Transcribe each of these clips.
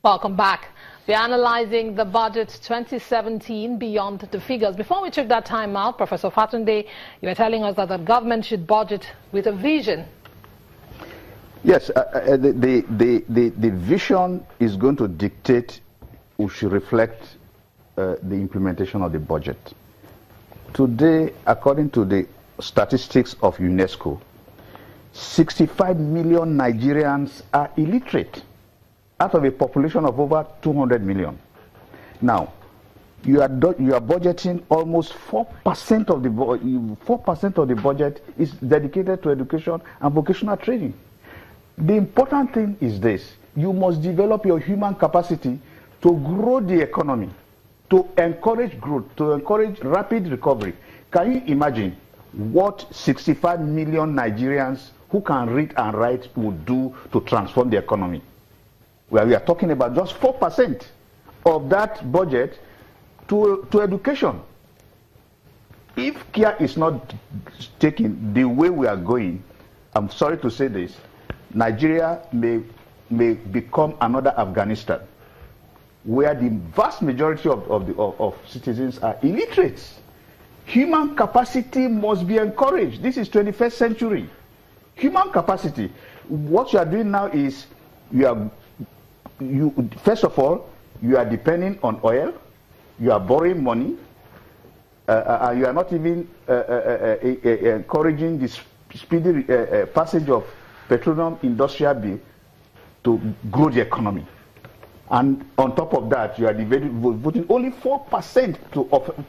Welcome back. We're analyzing the budget 2017 beyond the figures. Before we took that time out, Professor Fatunde, you were telling us that the government should budget with a vision. Yes, the vision is going to dictate or should reflect the implementation of the budget. Today, according to the statistics of UNESCO, 65 million Nigerians are illiterate out of a population of over 200 million. Now, you are budgeting almost 4% of the 4% of the budget is dedicated to education and vocational training. The important thing is this: you must develop your human capacity to grow the economy, to encourage growth, to encourage rapid recovery. Can you imagine what 65 million Nigerians who can read and write would do to transform the economy? Well, we are talking about just 4% of that budget to education. If care is not taken the way we are going, I'm sorry to say this, Nigeria may become another Afghanistan, where the vast majority of citizens are illiterate. Human capacity must be encouraged. This is 21st century. Human capacity. What you are doing now is first of all, you are depending on oil, you are borrowing money, you are not even encouraging the speedy passage of petroleum industrial bill to grow the economy. And on top of that, you are voting only 4%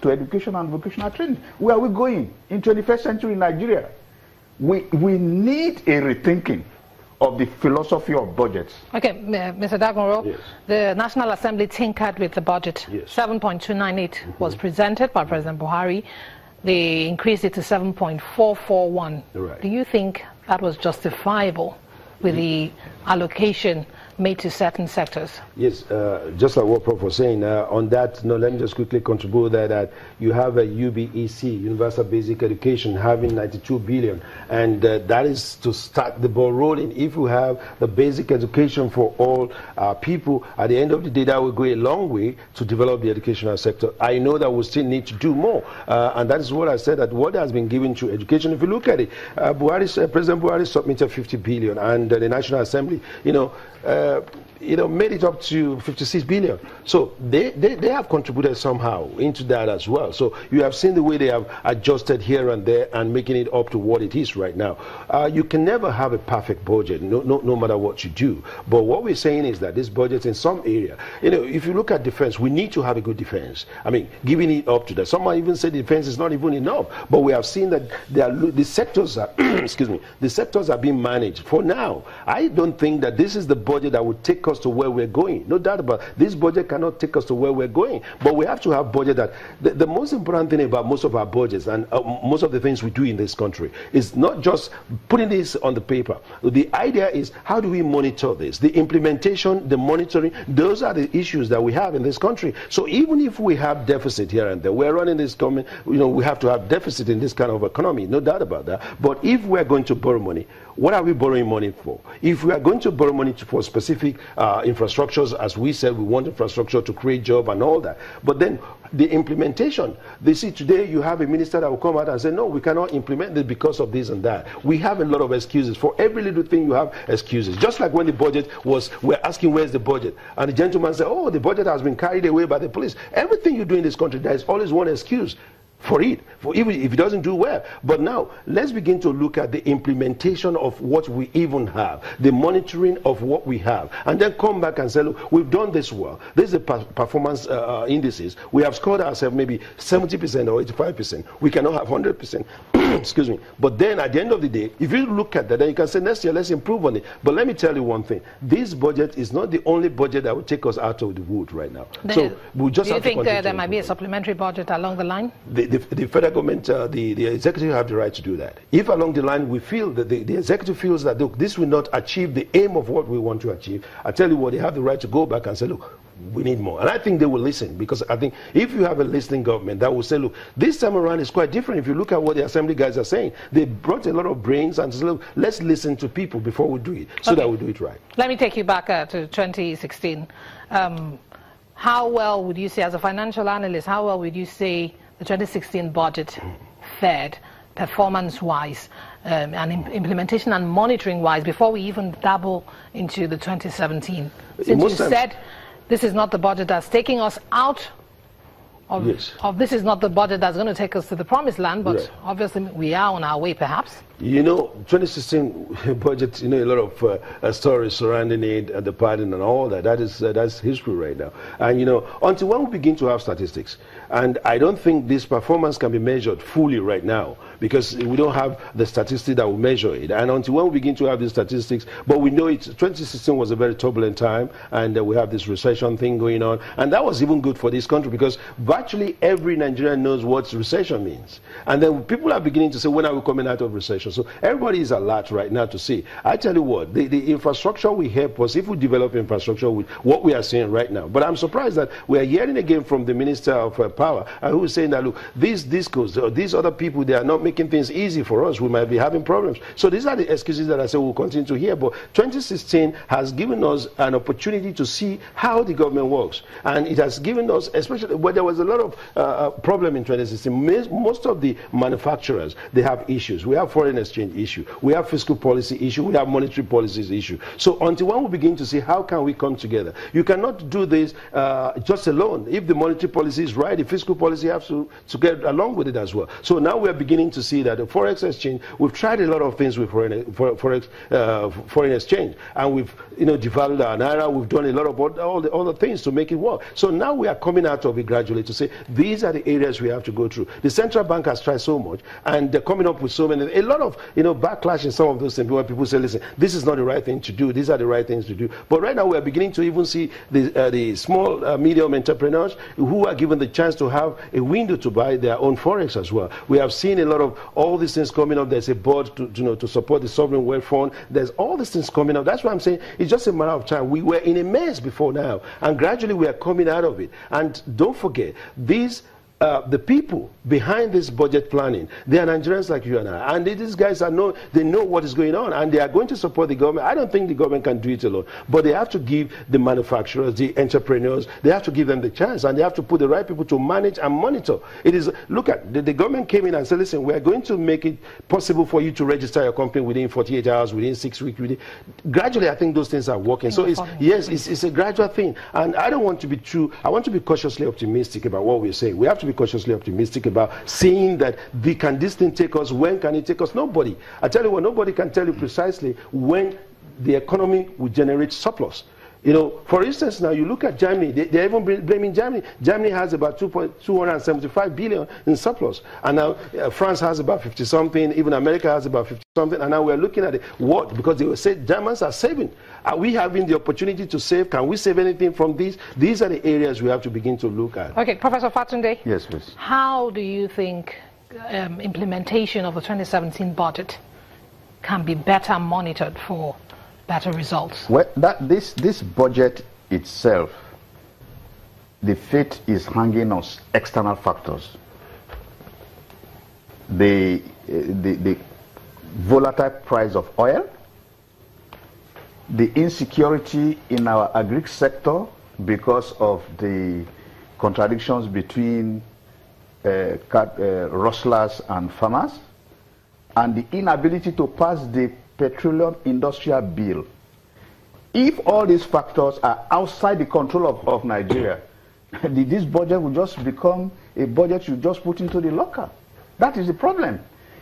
to education and vocational training. Where are we going in 21st century Nigeria? We need a rethinking of the philosophy of budgets. Okay, Mr. Dagunro, yes. The National Assembly tinkered with the budget. Yes. 7.298 was presented by President Buhari. They increased it to 7.441. Right. Do you think that was justifiable with the allocation made to certain sectors? Yes, just like what Prof was saying, on that, let me just quickly contribute that you have a UBEC, Universal Basic Education, having 92 billion, and that is to start the ball rolling. If you have the basic education for all people, at the end of the day, that will go a long way to develop the educational sector. I know that we still need to do more, and that is what I said, that what has been given to education, if you look at it, President Buhari submitted 50 billion, and the National Assembly, made it up to 56 billion. So they have contributed somehow into that as well. So you have seen the way they have adjusted here and there and making it up to what it is right now. You can never have a perfect budget, no matter what you do. But what we're saying is that this budget in some area, if you look at defense, we need to have a good defense. I mean, giving it up to that. Someone even said defense is not even enough. But we have seen that the sectors are, excuse me, the sectors are being managed. For now, I don't think that this is the budget that would take us to where we're going. No doubt about it. This budget cannot take us to where we're going. But we have to have budget that the most important thing about most of our budgets and most of the things we do in this country is not just putting this on the paper. The idea is, how do we monitor this? The implementation, the monitoring, those are the issues that we have in this country. So even if we have deficit here and there, we're running this government, we have to have deficit in this kind of economy. No doubt about that. But if we're going to borrow money, what are we borrowing money for? If we are going to borrow money for specific infrastructures, as we said, we want infrastructure to create jobs and all that. But then the implementation, they see today you have a minister that will come out and say, no, we cannot implement this because of this and that. We have a lot of excuses. For every little thing you have excuses. Just like when the budget was, we're asking where's the budget? And the gentleman said, oh, the budget has been carried away by the police. Everything you do in this country, there is always one excuse for it, even if it doesn't do well. But now, let's begin to look at the implementation of what we even have, the monitoring of what we have, and then come back and say, look, we've done this well. This is the performance indices. We have scored ourselves maybe 70% or 85%. We cannot have 100%. Excuse me. But then at the end of the day, if you look at that, then you can say next year, let's improve on it. But let me tell you one thing. This budget is not the only budget that will take us out of the wood right now. So we just do you think there might be a supplementary budget along the line? the federal government, the executive have the right to do that. If along the line we feel that the executive feels that, look, this will not achieve the aim of what we want to achieve, I tell you what, they have the right to go back and say, look, we need more. And I think they will listen, because I think if you have a listening government that will say, look, this time around is quite different. If you look at what the assembly guys are saying, they brought a lot of brains and said, look, let's listen to people before we do it, so that we do it right. Let me take you back to 2016. How well would you say, as a financial analyst, how well would you say the 2016 budget fared performance-wise and implementation and monitoring-wise before we even dabble into the 2017? Since you said this is not the budget that's taking us out of, this is not the budget that's going to take us to the promised land, but obviously we are on our way perhaps. You know, 2016 budget, you know, a lot of stories surrounding it, the pardon and all that. That's history right now. And, you know, until when we begin to have statistics, and I don't think this performance can be measured fully right now, because we don't have the statistics that will measure it. And until when we begin to have these statistics, but we know 2016 was a very turbulent time, and we have this recession thing going on. And that was even good for this country, because virtually every Nigerian knows what recession means. And then people are beginning to say, when are we coming out of recession? So everybody is alert right now to see. I tell you what, the infrastructure will help us if we develop infrastructure with what we are seeing right now. But I'm surprised that we are hearing again from the Minister of Power, who is saying that, look, these discos, these other people, they are not making things easy for us. We might be having problems. So these are the excuses that I say we'll continue to hear. But 2016 has given us an opportunity to see how the government works. And it has given us, especially where there was a lot of problem in 2016, most of the manufacturers, they have issues. We have foreign exchange issue. We have fiscal policy issue. We have monetary policies issue. So until when we begin to see how can we come together, you cannot do this just alone. If the monetary policy is right, the fiscal policy has to get along with it as well. So now we are beginning to see that the forex exchange, we've tried a lot of things with foreign exchange, and we've, you know, devalued our naira. We've done a lot of all the other things to make it work. So now we are coming out of it gradually to say these are the areas we have to go through. The central bank has tried so much, and they're coming up with so many, a lot of, you know, backlash in some of those things when people say, listen, this is not the right thing to do. These are the right things to do. But right now we are beginning to even see the small, medium entrepreneurs who are given the chance to have a window to buy their own forex as well. We have seen a lot of all these things coming up. There's a board to support the sovereign wealth fund. There's all these things coming up. That's why I'm saying it's just a matter of time. We were in a mess before now, and gradually we are coming out of it. And don't forget, these the people behind this budget planning, they are Nigerians like you and I. And these guys they know what is going on, and they are going to support the government. I don't think the government can do it alone. But they have to give the manufacturers, the entrepreneurs, they have to give them the chance, and they have to put the right people to manage and monitor. It is, look at, the government came in and said, listen, we are going to make it possible for you to register your company within 48 hours, within 6 weeks. Gradually, I think those things are working. So it's a gradual thing. And I don't want to be true. I want to be cautiously optimistic about what we're saying. We have to be cautiously optimistic about seeing that can this thing take us? When can it take us? Nobody. I tell you what, nobody can tell you precisely when the economy will generate surplus. You know, for instance, now you look at Germany, they're even blaming Germany. Germany has about 275 billion in surplus. And now France has about 50-something, even America has about 50-something, and now we're looking at it. What? Because they will say Germans are saving. Are we having the opportunity to save? Can we save anything from these? These are the areas we have to begin to look at. Okay, Professor Fatunde. Yes, please. How do you think implementation of the 2017 budget can be better monitored for better results? Well, this budget itself, the fate is hanging on external factors. The volatile price of oil, the insecurity in our agri sector because of the contradictions between rustlers and farmers, and the inability to pass the petroleum industrial bill. If all these factors are outside the control of Nigeria, this budget will just become a budget you just put into the locker. That is the problem.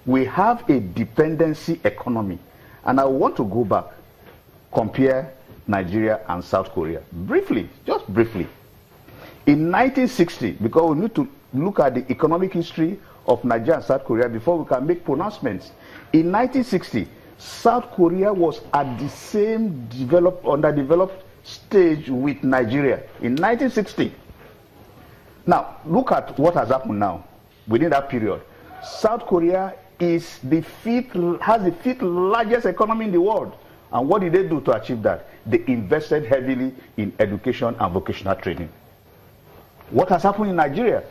We have a dependency economy. And I want to go back, compare Nigeria and South Korea. Briefly, just briefly. In 1960, because we need to look at the economic history of Nigeria and South Korea before we can make pronouncements. In 1960, South Korea was at the same underdeveloped stage with Nigeria in 1960. Now, look at what has happened now. within that period. South Korea has the fifth largest economy in the world. And what did they do to achieve that? They invested heavily in education and vocational training. What has happened in Nigeria?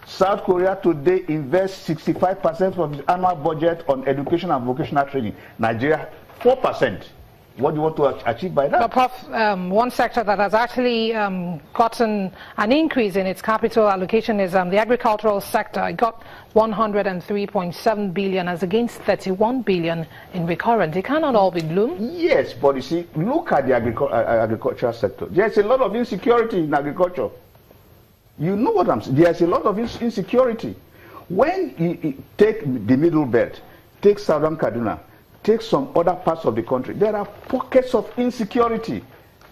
South Korea today invests 65% of its annual budget on education and vocational training. Nigeria, 4%. What do you want to achieve by that? But Prof, one sector that has actually gotten an increase in its capital allocation is the agricultural sector. It got 103.7 billion as against 31 billion in recurrent. It cannot all be gloom. Yes, but you see, look at the agricultural sector. There's a lot of insecurity in agriculture. You know what I'm saying? There's a lot of insecurity. When you take the Middle Belt, take Southern Kaduna, take some other parts of the country, there are pockets of insecurity.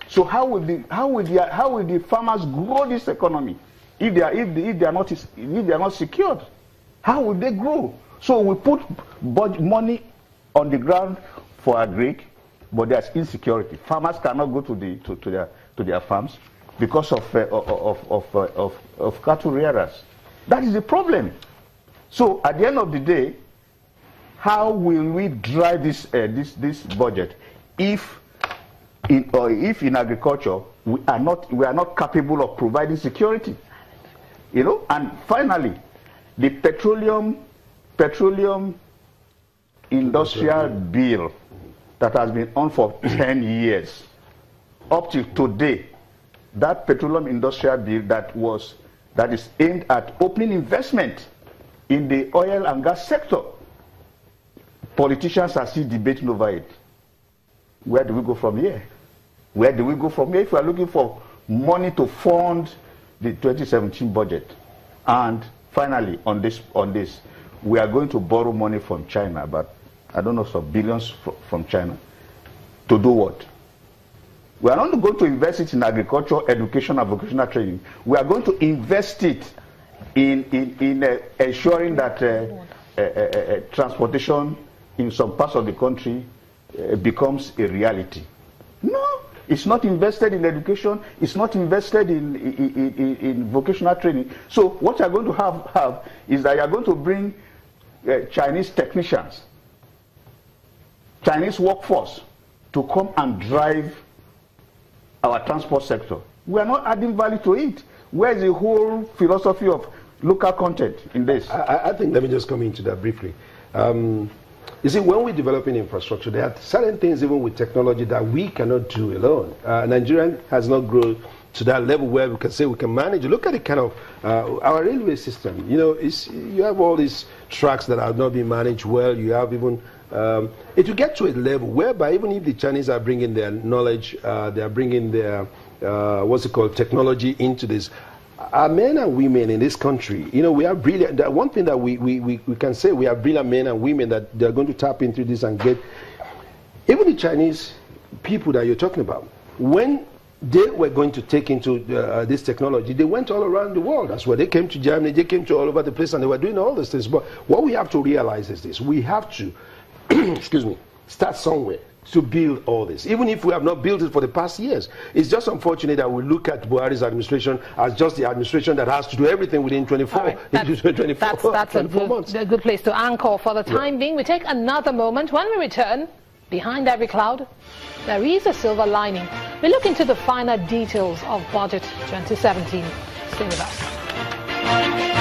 So how will the farmers grow this economy if they are not secured? How will they grow? So we put money on the ground for agric, but there's insecurity. Farmers cannot go to their farms because of cattle rearers. That is the problem. So at the end of the day, how will we drive this budget if in agriculture we are not capable of providing security? You know, and finally, the petroleum industrial bill that has been on for 10 years, up to today, that petroleum industrial bill that is aimed at opening investment in the oil and gas sector. Politicians are still debating over it. Where do we go from here? Where do we go from here if we are looking for money to fund the 2017 budget? And finally, on this, we are going to borrow money from China, but I don't know, some billions from China. To do what? We are not going to invest it in agriculture, education, and vocational training. We are going to invest it in ensuring that transportation in some parts of the country becomes a reality. No, it's not invested in education, it's not invested in vocational training. So what you're going to have is that you're going to bring Chinese technicians, Chinese workforce to come and drive our transport sector. We are not adding value to it. Where is the whole philosophy of local content in this? I think, let me just come into that briefly. You see, when we're developing infrastructure, there are certain things, even with technology, that we cannot do alone. Nigeria has not grown to that level where we can say we can manage. Look at the kind of our railway system. You know, you have all these tracks that are not being managed well. You have even it will get to a level whereby even if the Chinese are bringing their knowledge, they are bringing their technology into this. Our men and women in this country, you know, we are brilliant. One thing that we can say, we are brilliant men and women that they're going to tap into this and get. Even the Chinese people that you're talking about, when they were going to take into this technology, they went all around the world. That's where they came to Germany, they came to all over the place, and they were doing all these things. But what we have to realize is this: we have to, excuse me, start somewhere to build all this, even if we have not built it for the past years. It's just unfortunate that we look at Buhari's administration as just the administration that has to do everything within 24 That's a good place to anchor for the time being. We take another moment. When we return, behind every cloud, there is a silver lining. We look into the finer details of Budget 2017. Stay with us.